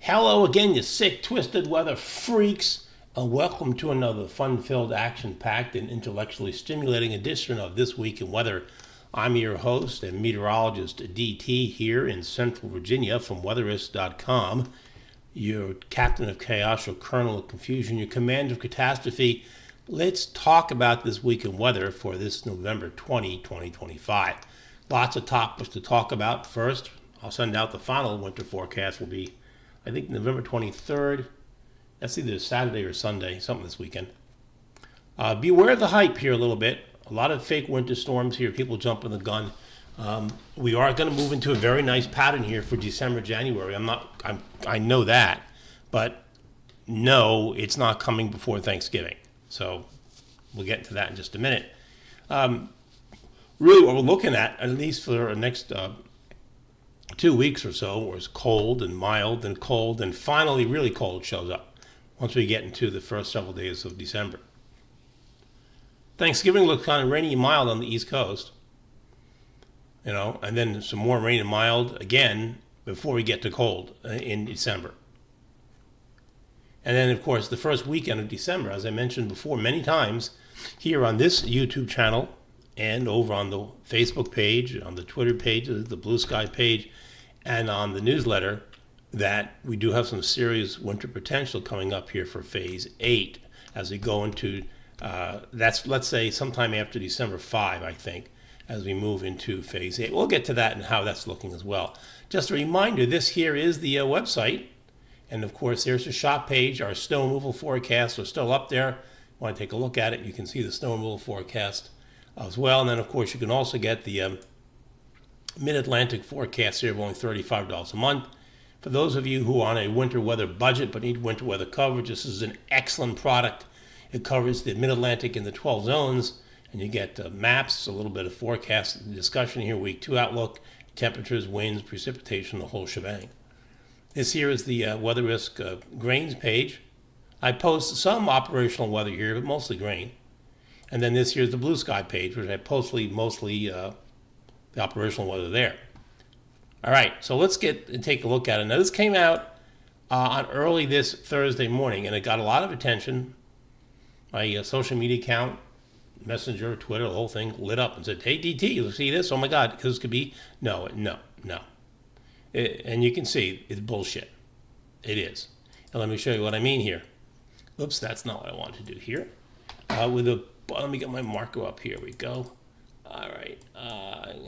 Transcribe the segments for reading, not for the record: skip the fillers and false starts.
Hello again, you sick, twisted weather freaks, and welcome to another fun-filled, action-packed, and intellectually stimulating edition of This Week in Weather. I'm your host and meteorologist DT here in Central Virginia from weatherist.com. Your captain of chaos, your colonel of confusion, your commander of catastrophe. Let's talk about this week in weather for this November 20, 2025. Lots of topics to talk about. First, I'll send out the final winter forecast. Will be, I think, November 23rd. That's either Saturday or Sunday, something this weekend. Beware of the hype here a little bit. A lot of fake winter storms here. People jumping the gun. We are going to move into a very nice pattern here for December, January. I know that, but no, it's not coming before Thanksgiving. So we'll get into that in just a minute. Really, what we're looking at least for the next 2 weeks or so, is cold and mild and cold, and finally really cold shows up once we get into the first several days of December. Thanksgiving looks kind of rainy and mild on the East Coast, and then some more rain and mild again before we get to cold in December. And then, of course, the first weekend of December, as I mentioned before many times, here on this YouTube channel and over on the Facebook page, on the Twitter page, the Blue Sky page, and on the newsletter, that we do have some serious winter potential coming up here for Phase 8 as we go into, that's, let's say, sometime after December 5, I think, as we move into Phase 8. We'll get to that and how that's looking as well. Just a reminder, this here is the website. And of course, there's the shop page. Our snow removal forecasts are still up there. Want to take a look at it? You can see the snow removal forecast as well. And then, of course, you can also get the Mid-Atlantic forecast here of only $35 a month. For those of you who are on a winter weather budget but need winter weather coverage, this is an excellent product. It covers the Mid-Atlantic in the 12 zones, and you get maps, a little bit of forecast discussion here, week 2 outlook, temperatures, winds, precipitation, the whole shebang. This here is the weather risk grains page. I post some operational weather here, but mostly grain. And then this here is the blue sky page, which I post mostly the operational weather there. All right, so let's get and take a look at it. Now, this came out on early this Thursday morning, and it got a lot of attention. My social media account, Messenger, Twitter, the whole thing lit up and said, "Hey, DT, you see this? Oh my God, this could be..." No. And you can see it's bullshit. It is. And let me show you what I mean here. Oops, that's not what I want to do here. Let me get my marker up. Here we go. All right,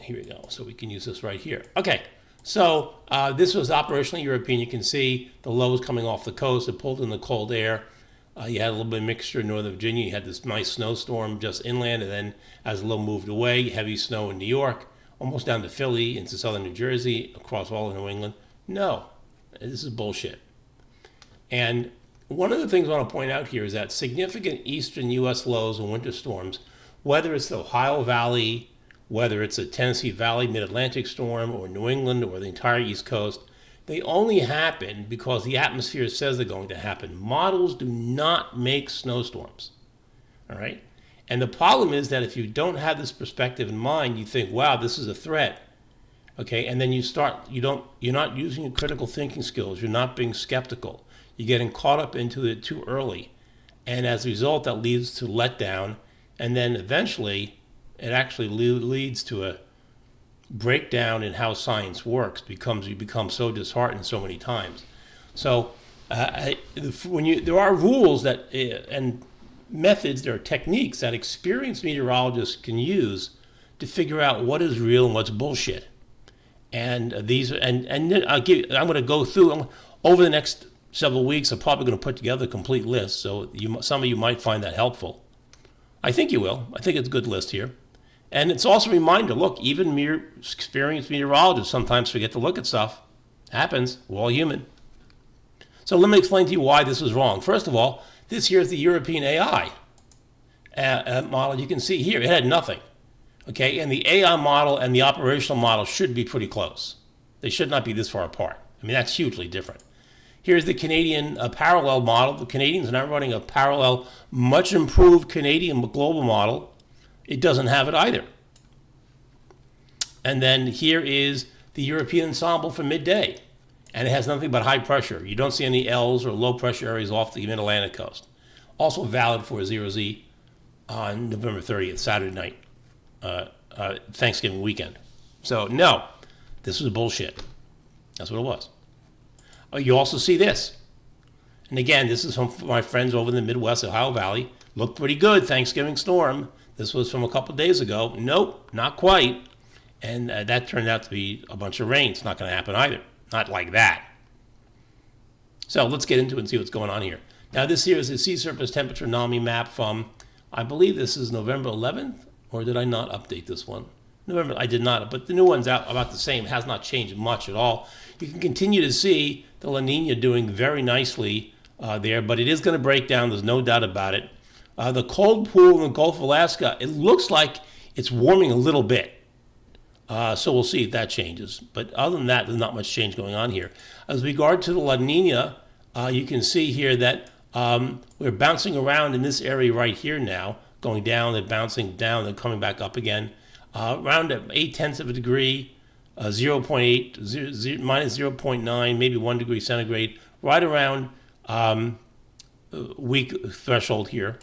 here we go. So we can use this right here. Okay, so this was operationally European. You can see the lows coming off the coast. It pulled in the cold air. You had a little bit of mixture in Northern Virginia. You had this nice snowstorm just inland, and then as the low moved away, heavy snow in New York, almost down to Philly, into southern New Jersey, across all of New England. No, this is bullshit. And one of the things I want to point out here is that significant eastern U.S. lows and winter storms, whether it's the Ohio Valley, whether it's a Tennessee Valley mid-Atlantic storm, or New England, or the entire East Coast, they only happen because the atmosphere says they're going to happen. Models do not make snowstorms, all right? And the problem is that if you don't have this perspective in mind, you think, wow, this is a threat, okay? And then you're not using your critical thinking skills. You're not being skeptical. You're getting caught up into it too early. And as a result, that leads to letdown. And then eventually, it actually leads to a breakdown in how science works. You become so disheartened so many times. So there are rules that and methods, there are techniques that experienced meteorologists can use to figure out what is real and what's bullshit. And I'm going to go through over the next several weeks. I'm probably going to put together a complete list, so some of you might find that helpful. I think you will. I think it's a good list here. And it's also a reminder, look, even experienced meteorologists sometimes forget to look at stuff. Happens. We're all human. So let me explain to you why this is wrong. First of all, this here is the European AI model. You can see here, it had nothing. Okay, and the AI model and the operational model should be pretty close. They should not be this far apart. I mean, that's hugely different. Here's the Canadian parallel model. The Canadians are now running a parallel, much improved Canadian global model. It doesn't have it either. And then here is the European ensemble for midday. And it has nothing but high pressure. You don't see any L's or low pressure areas off the mid-Atlantic coast. Also valid for 0Z on November 30th, Saturday night, Thanksgiving weekend. So no, this was bullshit. That's what it was. You also see this. And again, this is from my friends over in the Midwest, Ohio Valley. Looked pretty good, Thanksgiving storm. This was from a couple of days ago. Nope, not quite. And that turned out to be a bunch of rain. It's not going to happen either. Not like that. So let's get into it and see what's going on here. Now this here is the sea surface temperature NOV map from, I believe this is November 11th, or did I not update this one? November, I did not, but the new one's out about the same. It has not changed much at all. You can continue to see the La Nina doing very nicely there, but it is going to break down. There's no doubt about it. The cold pool in the Gulf of Alaska, it looks like it's warming a little bit. So we'll see if that changes. But other than that, there's not much change going on here. As regard to the La Nina, you can see here that we're bouncing around in this area right here now, going down and bouncing down and coming back up again. Around 0.8 of a degree, 0.8, minus 0.9, maybe 1 degree centigrade, right around weak threshold here.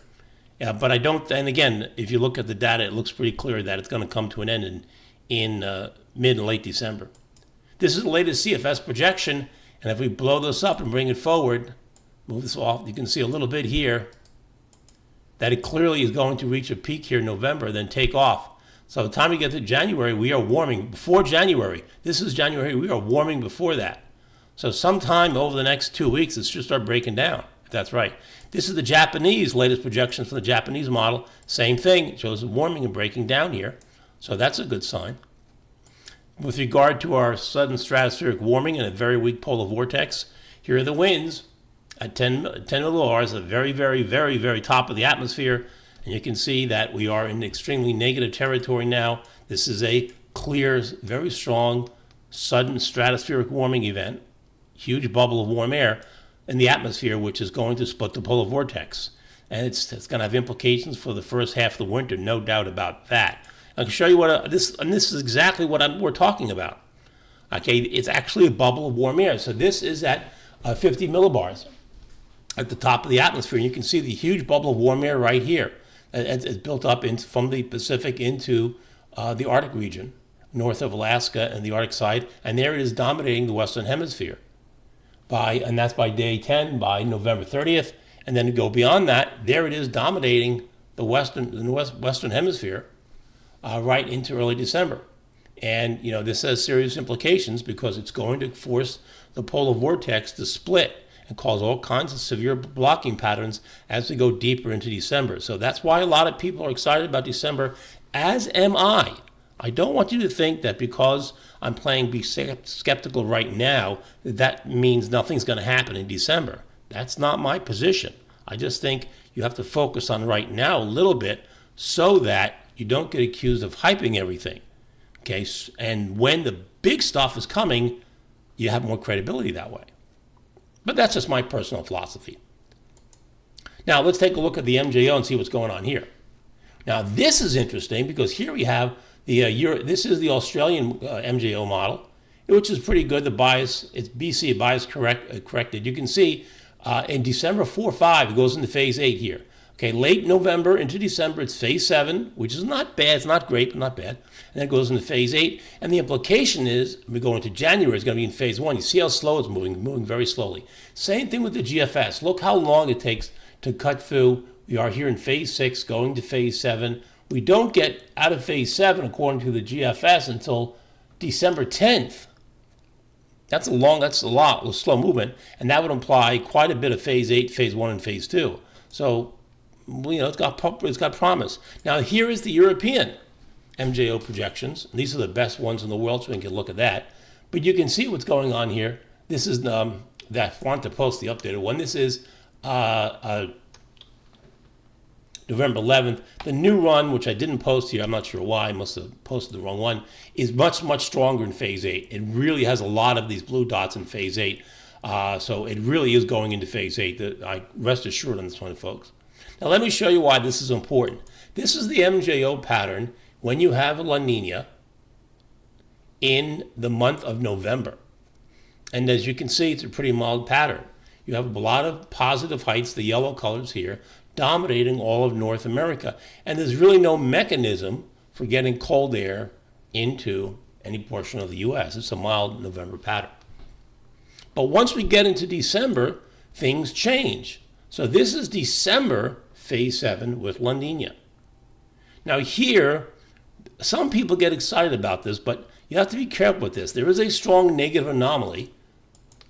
But I don't, and again, if you look at the data, it looks pretty clear that it's going to come to an end in mid and late December. This is the latest CFS projection, and if we blow this up and bring it forward, move this off, you can see a little bit here that it clearly is going to reach a peak here in November, then take off. So by the time we get to January, we are warming. Before January, this is January, we are warming before that. So sometime over the next 2 weeks, it should start breaking down, if that's right. This is the Japanese latest projections from the Japanese model. Same thing, it shows warming and breaking down here. So that's a good sign. With regard to our sudden stratospheric warming and a very weak polar vortex, here are the winds at 10 millibars, the very, very, very, very top of the atmosphere. And you can see that we are in extremely negative territory now. This is a clear, very strong, sudden stratospheric warming event, huge bubble of warm air in the atmosphere, which is going to split the polar vortex. And it's going to have implications for the first half of the winter, no doubt about that. I can show you what this is exactly what we're talking about. Okay, it's actually a bubble of warm air. So this is at 50 millibars at the top of the atmosphere. And you can see the huge bubble of warm air right here. It's built up from the Pacific into the Arctic region, north of Alaska and the Arctic side, and there it is dominating the Western Hemisphere. And that's by day 10, by November 30th, and then to go beyond that, there it is dominating the Western Hemisphere right into early December. And this has serious implications because it's going to force the polar vortex to split and cause all kinds of severe blocking patterns as we go deeper into December. So that's why a lot of people are excited about December, as am I. I don't want you to think that because I'm playing be skeptical right now, that means nothing's going to happen in December. That's not my position. I just think you have to focus on right now a little bit so that you don't get accused of hyping everything. Okay, and when the big stuff is coming, you have more credibility that way. But that's just my personal philosophy. Now, let's take a look at the MJO and see what's going on here. Now, this is interesting because here we have this is the Australian MJO model, which is pretty good. The bias, it's BC bias corrected. You can see in December 4-5, it goes into phase 8 here. Okay, late November into December, it's phase 7, which is not bad. It's not great, but not bad. And then it goes into phase 8. And the implication is, we go into January, it's going to be in phase 1. You see how slow it's moving very slowly. Same thing with the GFS. Look how long it takes to cut through. We are here in phase 6, going to phase 7. We don't get out of phase 7, according to the GFS, until December 10th. That's a lot of slow movement. And that would imply quite a bit of phase 8, phase 1, and phase 2. So, it's got promise. Now, here is the European MJO projections. These are the best ones in the world, so we can look at that. But you can see what's going on here. This is that I want to post the updated one. This is November 11th. The new run, which I didn't post here, I'm not sure why, I must have posted the wrong one, is much, much stronger in phase 8. It really has a lot of these blue dots in phase 8. So it really is going into phase 8. I rest assured on this one, folks. Now let me show you why this is important. This is the MJO pattern when you have a La Nina in the month of November. And as you can see, it's a pretty mild pattern. You have a lot of positive heights, the yellow colors here, dominating all of North America. And there's really no mechanism for getting cold air into any portion of the U.S. It's a mild November pattern. But once we get into December, things change. So this is December phase 7 with La Nina. Now here, some people get excited about this, but you have to be careful with this. There is a strong negative anomaly,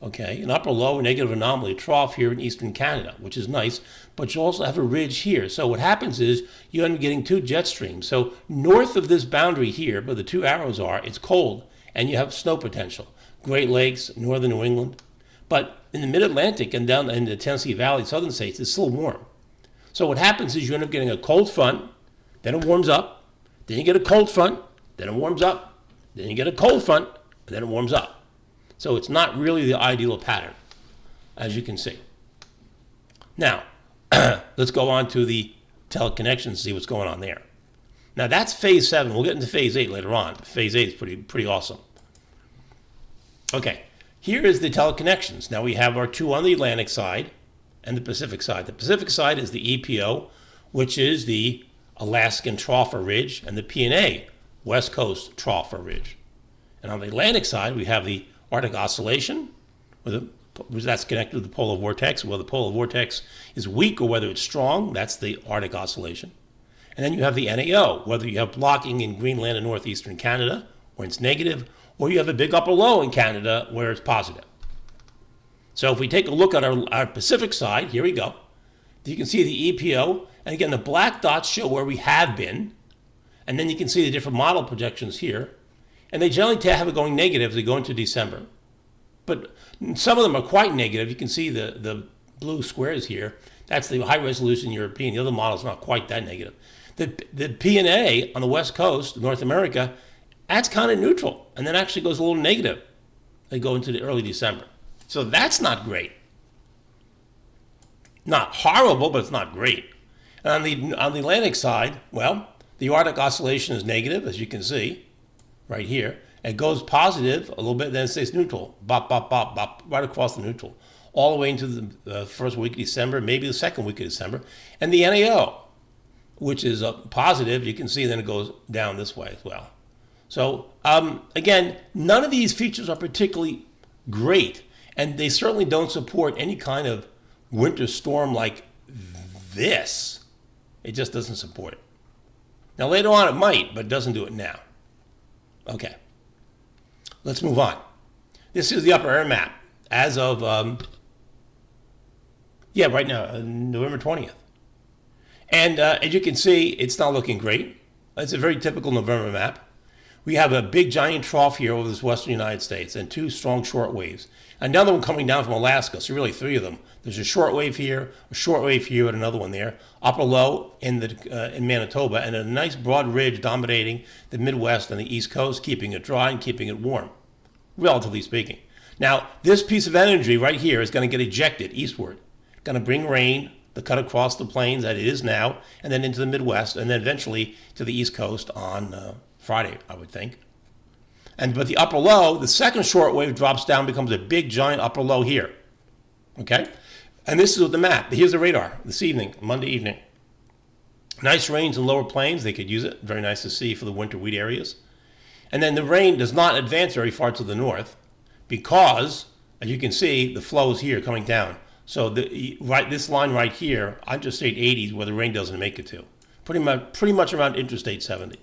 okay, an upper low negative anomaly trough here in eastern Canada, which is nice, but you also have a ridge here. So what happens is you end up getting two jet streams. So north of this boundary here, where the two arrows are, it's cold, and you have snow potential. Great Lakes, northern New England. But in the mid-Atlantic and down in the Tennessee Valley, southern states, it's still warm. So what happens is you end up getting a cold front, then it warms up, then you get a cold front, then it warms up, then you get a cold front, and then it warms up. So it's not really the ideal pattern, as you can see. Now, let's go on to the teleconnections and see what's going on there. Now that's phase 7. We'll get into phase 8 later on. Phase 8 is pretty awesome. Okay, here is the teleconnections. Now we have our two on the Atlantic side and the Pacific side. The Pacific side is the EPO, which is the Alaskan Trough Ridge, and the P&A, West Coast Trough Ridge. And on the Atlantic side, we have the Arctic Oscillation, that's connected to the polar vortex. Whether the polar vortex is weak or whether it's strong, that's the Arctic Oscillation. And then you have the NAO, whether you have blocking in Greenland and northeastern Canada, where it's negative, or you have a big upper low in Canada where it's positive. So if we take a look at our Pacific side, here we go. You can see the EPO, and again, the black dots show where we have been, and then you can see the different model projections here, and they generally have it going negative as they go into December. But some of them are quite negative. You can see the blue squares here. That's the high-resolution European. The other model is not quite that negative. The P&A on the West Coast, North America, that's kind of neutral, and then actually goes a little negative. They go into the early December. So that's not great. Not horrible, but it's not great. And on the Atlantic side, well, the Arctic Oscillation is negative, as you can see, right here. It goes positive a little bit, then it stays neutral, bop, bop, bop, bop, right across the neutral, all the way into the first week of December, maybe the second week of December. And the NAO, which is positive, you can see then it goes down this way as well. So, again, none of these features are particularly great, and they certainly don't support any kind of winter storm like this. It just doesn't support it. Now, later on it might, but it doesn't do it now. Okay. Let's move on. This is the upper air map as of, right now, November 20th. And as you can see, it's not looking great. It's a very typical November map. We have a big giant trough here over this western United States and two strong short waves. Another one coming down from Alaska, so really three of them. There's a short wave here, and another one there. Upper low in Manitoba, and a nice broad ridge dominating the Midwest and the East Coast, keeping it dry and keeping it warm, relatively speaking. Now, this piece of energy right here is going to get ejected eastward. Going to bring rain to cut across the plains that it is now, and then into the Midwest, and then eventually to the East Coast on Friday, I would think. But the upper low, the second short wave drops down, becomes a big giant upper low here. Okay? And this is the map. Here's the radar this evening, Monday evening. Nice rains in lower plains. They could use it. Very nice to see for the winter wheat areas. And then the rain does not advance very far to the north because, as you can see, the flow is here coming down. So this line right here, Interstate 80 is where the rain doesn't make it to. Pretty much around Interstate 70.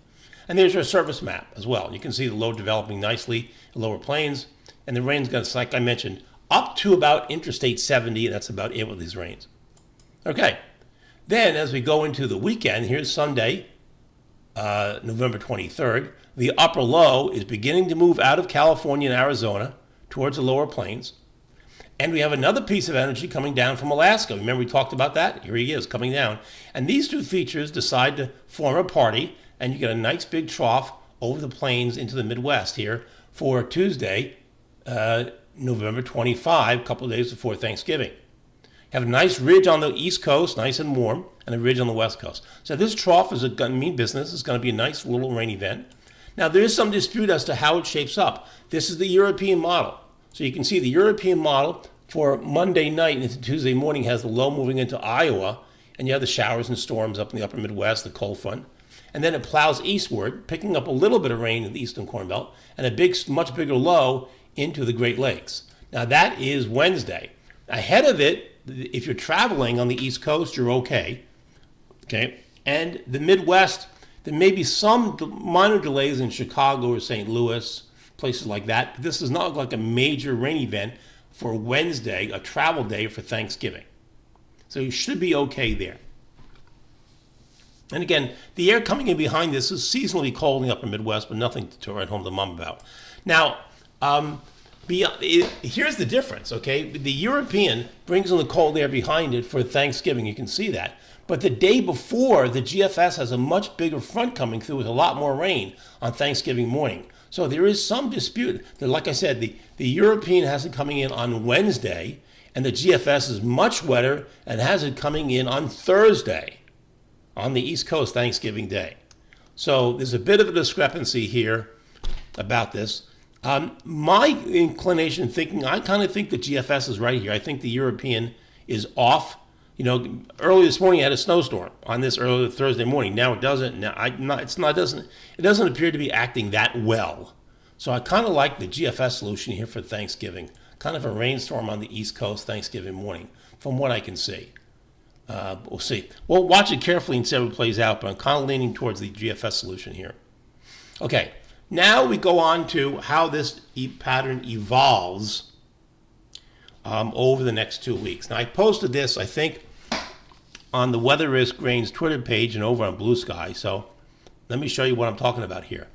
And there's your surface map as well. You can see the low developing nicely in lower plains. And the rain's going to, like I mentioned, up to about Interstate 70. That's about it with these rains. Okay. Then as we go into the weekend, here's Sunday, November 23rd. The upper low is beginning to move out of California and Arizona towards the lower plains. And we have another piece of energy coming down from Alaska. Remember we talked about that? Here he is coming down. And these two features decide to form a party, and you get a nice big trough over the plains into the Midwest here for Tuesday, November 25, a couple of days before Thanksgiving. You have a nice ridge on the East Coast, nice and warm, and a ridge on the West Coast. So this trough is going to mean business. It's going to be a nice little rain event. Now, there is some dispute as to how it shapes up. This is the European model. So you can see the European model for Monday night into Tuesday morning has the low moving into Iowa, and you have the showers and storms up in the upper Midwest, the cold front. And then it plows eastward, picking up a little bit of rain in the eastern Corn Belt, and a much bigger low into the Great Lakes. Now that is Wednesday. Ahead of it, if you're traveling on the East Coast, you're okay. Okay, and the Midwest, there may be some minor delays in Chicago or St. Louis, places like that. But this does not look like a major rain event for Wednesday, a travel day for Thanksgiving. So you should be okay there. And again, the air coming in behind this is seasonally cold in the upper Midwest, but nothing to write home to mom about. Now, here's the difference, okay? The European brings in the cold air behind it for Thanksgiving. You can see that. But the day before, the GFS has a much bigger front coming through with a lot more rain on Thanksgiving morning. So there is some dispute that, like I said, the European has it coming in on Wednesday, and the GFS is much wetter and has it coming in on Thursday on the East Coast Thanksgiving Day. So there's a bit of a discrepancy here about this. My inclination thinking, I kind of think the GFS is right here. I think the European is off. You know, early this morning I had a snowstorm on this early Thursday morning. Now it doesn't. Now it doesn't appear to be acting that well. So I kind of like the GFS solution here for Thanksgiving. Kind of a rainstorm on the East Coast Thanksgiving morning, from what I can see. We'll see. We'll watch it carefully and see how it plays out, but I'm kind of leaning towards the GFS solution here. Okay, now we go on to how this pattern evolves over the next 2 weeks. Now, I posted this, I think, on the Weather Risk Grains Twitter page and over on Blue Sky. So let me show you what I'm talking about here.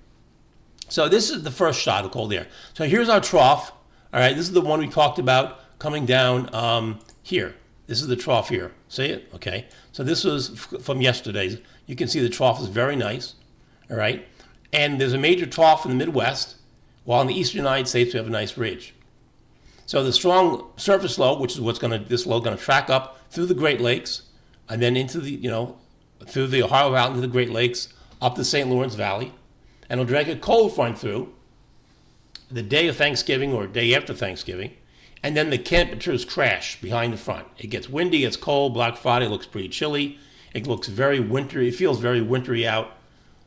So this is the first shot of cold air. So here's our trough. All right, this is the one we talked about coming down here. This is the trough here. See it? Okay. So this was from yesterday's. You can see the trough is very nice. All right. And there's a major trough in the Midwest, while in the eastern United States we have a nice ridge. So the strong surface low, which is this low going to track up through the Great Lakes, and then into through the Ohio Valley into the Great Lakes, up the St. Lawrence Valley, and it'll drag a cold front through the day of Thanksgiving or day after Thanksgiving. And then the temperatures crash behind the front. It gets windy, it gets cold. Black Friday looks pretty chilly. It looks very wintry. It feels very wintry out.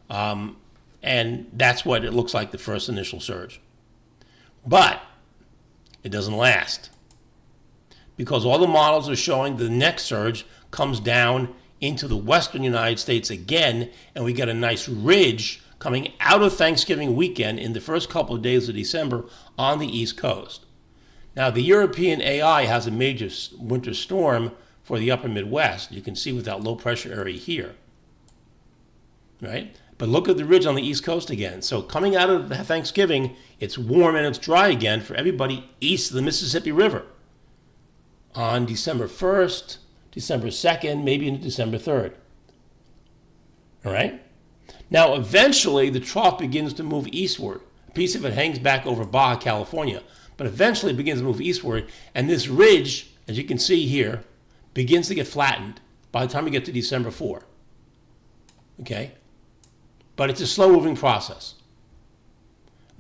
And that's what it looks like the first initial surge. But it doesn't last, because all the models are showing the next surge comes down into the western United States again, and we get a nice ridge coming out of Thanksgiving weekend in the first couple of days of December on the East Coast. Now, the European AI has a major winter storm for the upper Midwest. You can see with that low pressure area here, right? But look at the ridge on the East Coast again. So coming out of Thanksgiving, it's warm and it's dry again for everybody east of the Mississippi River on December 1st, December 2nd, maybe into December 3rd. All right? Now, eventually, the trough begins to move eastward. A piece of it hangs back over Baja, California. But eventually it begins to move eastward, and this ridge, as you can see here, begins to get flattened by the time we get to December 4. Okay? But it's a slow-moving process.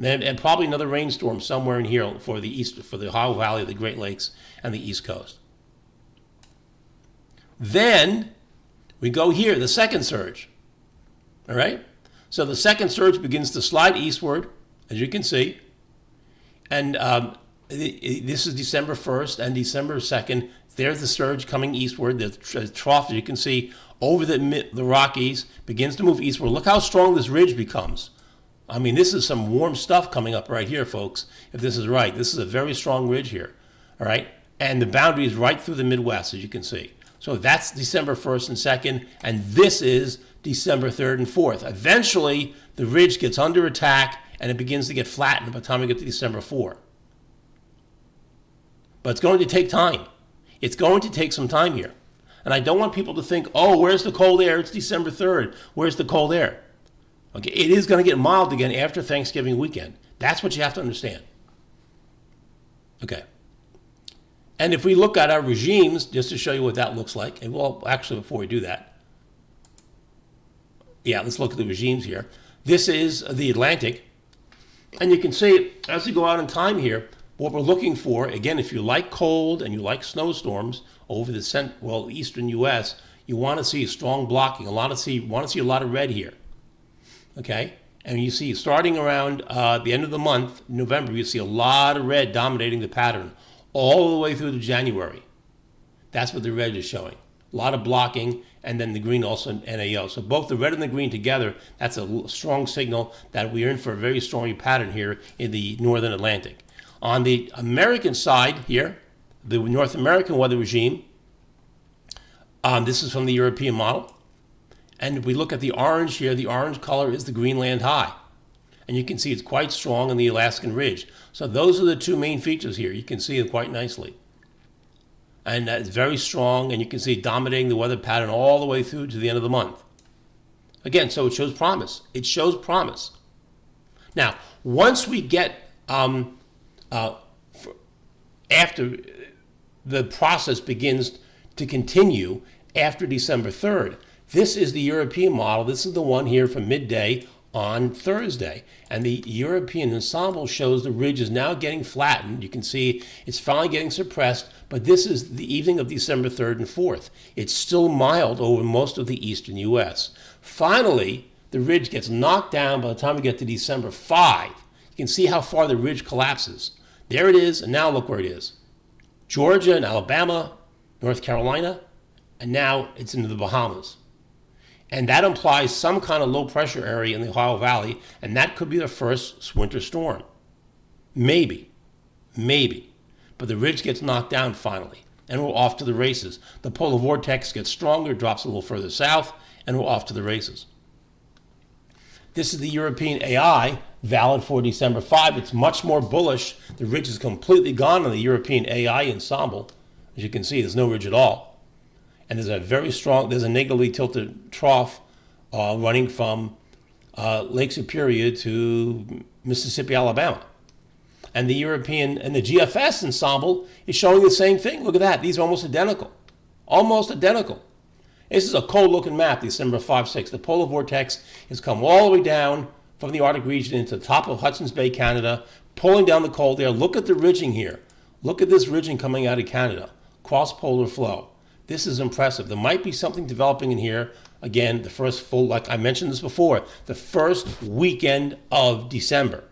And probably another rainstorm somewhere in here for the Ohio Valley, the Great Lakes, and the East Coast. Then we go here, the second surge. All right? So the second surge begins to slide eastward, as you can see. And this is December 1st and December 2nd. There's the surge coming eastward. The trough, as you can see, over the Rockies, begins to move eastward. Look how strong this ridge becomes. I mean, this is some warm stuff coming up right here, folks, if this is right. This is a very strong ridge here, all right? And the boundary is right through the Midwest, as you can see. So that's December 1st and 2nd, and this is December 3rd and 4th. Eventually, the ridge gets under attack, and it begins to get flattened by the time we get to December 4. But it's going to take time. It's going to take some time here. And I don't want people to think, oh, where's the cold air? It's December 3rd. Where's the cold air? Okay, it is going to get mild again after Thanksgiving weekend. That's what you have to understand. Okay. And if we look at our regimes, just to show you what that looks like, and well, actually, before we do that, yeah, let's look at the regimes here. This is the Atlantic. And you can see, as we go out in time here, what we're looking for, again, if you like cold and you like snowstorms over the eastern U.S., you want to see strong blocking. Want to see a lot of red here, okay? And you see, starting around the end of the month, November, you see a lot of red dominating the pattern all the way through to January. That's what the red is showing. A lot of blocking, and then the green also NAO. So both the red and the green together, that's a strong signal that we are in for a very stormy pattern here in the northern Atlantic. On the American side here, the North American weather regime, this is from the European model. And if we look at the orange here, the orange color is the Greenland high. And you can see it's quite strong in the Alaskan ridge. So those are the two main features here. You can see it quite nicely. And it's very strong, and you can see it dominating the weather pattern all the way through to the end of the month. Again, so it shows promise. It shows promise. Now, once we get, after the process begins to continue after December 3rd, this is the European model. This is the one here from midday on Thursday. And the European ensemble shows the ridge is now getting flattened. You can see it's finally getting suppressed, but this is the evening of December 3rd and 4th. It's still mild over most of the eastern U.S. Finally, the ridge gets knocked down by the time we get to December 5. You can see how far the ridge collapses. There it is, and now look where it is. Georgia and Alabama, North Carolina, and now it's into the Bahamas. And that implies some kind of low pressure area in the Ohio Valley, and that could be the first winter storm. Maybe. But the ridge gets knocked down finally, and we're off to the races. The polar vortex gets stronger, drops a little further south, and we're off to the races. This is the European AI, valid for December 5. It's much more bullish. The ridge is completely gone on the European AI ensemble. As you can see, there's no ridge at all. And there's a negatively tilted trough running from Lake Superior to Mississippi, Alabama. And the European and the GFS ensemble is showing the same thing. Look at that. These are almost identical. Almost identical. This is a cold-looking map, December 5-6. The polar vortex has come all the way down from the Arctic region into the top of Hudson's Bay, Canada, pulling down the cold air. Look at the ridging here. Look at this ridging coming out of Canada. Cross-polar flow. This is impressive. There might be something developing in here. Again, the first full, like I mentioned this before, the first weekend of December.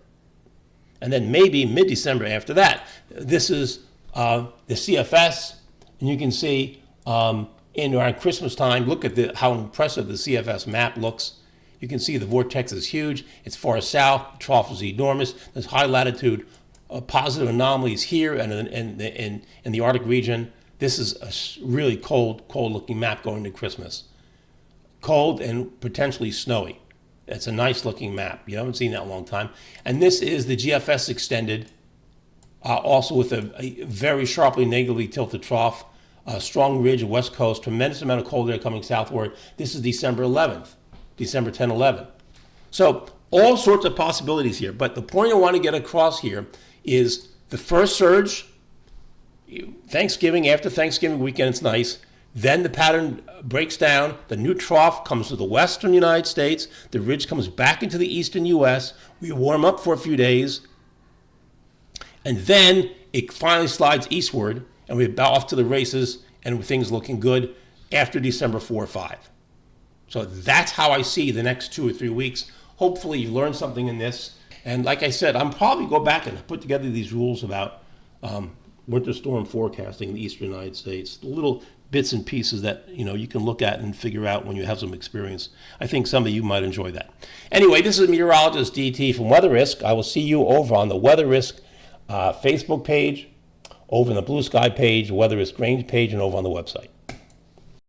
And then maybe mid-December after that. This is the CFS, and you can see in around Christmas time, look at how impressive the CFS map looks. You can see the vortex is huge. It's far south. The trough is enormous. There's high latitude positive anomalies here and in the Arctic region. This is a really cold-looking map going to Christmas. Cold and potentially snowy. It's a nice-looking map. You haven't seen that in a long time. And this is the GFS extended, also with a very sharply negatively tilted trough, strong ridge, west coast, tremendous amount of cold air coming southward. This is December 11th, December 10, 11. So all sorts of possibilities here. But the point I want to get across here is the first surge, after Thanksgiving weekend, it's nice. Then the pattern breaks down. The new trough comes to the western United States. The ridge comes back into the eastern U.S. We warm up for a few days. And then it finally slides eastward, and we're off to the races, and things looking good after December 4 or 5. So that's how I see the next 2 or 3 weeks. Hopefully you learned something in this. And like I said, I'm probably go back and put together these rules about winter storm forecasting in the eastern United States, little bits and pieces that you can look at and figure out when you have some experience. I think some of you might enjoy that. Anyway, this is meteorologist DT from Weather Risk. I will see you over on the Weather Risk Facebook page, over on the Blue Sky page, Weather Risk Range page, and over on the website.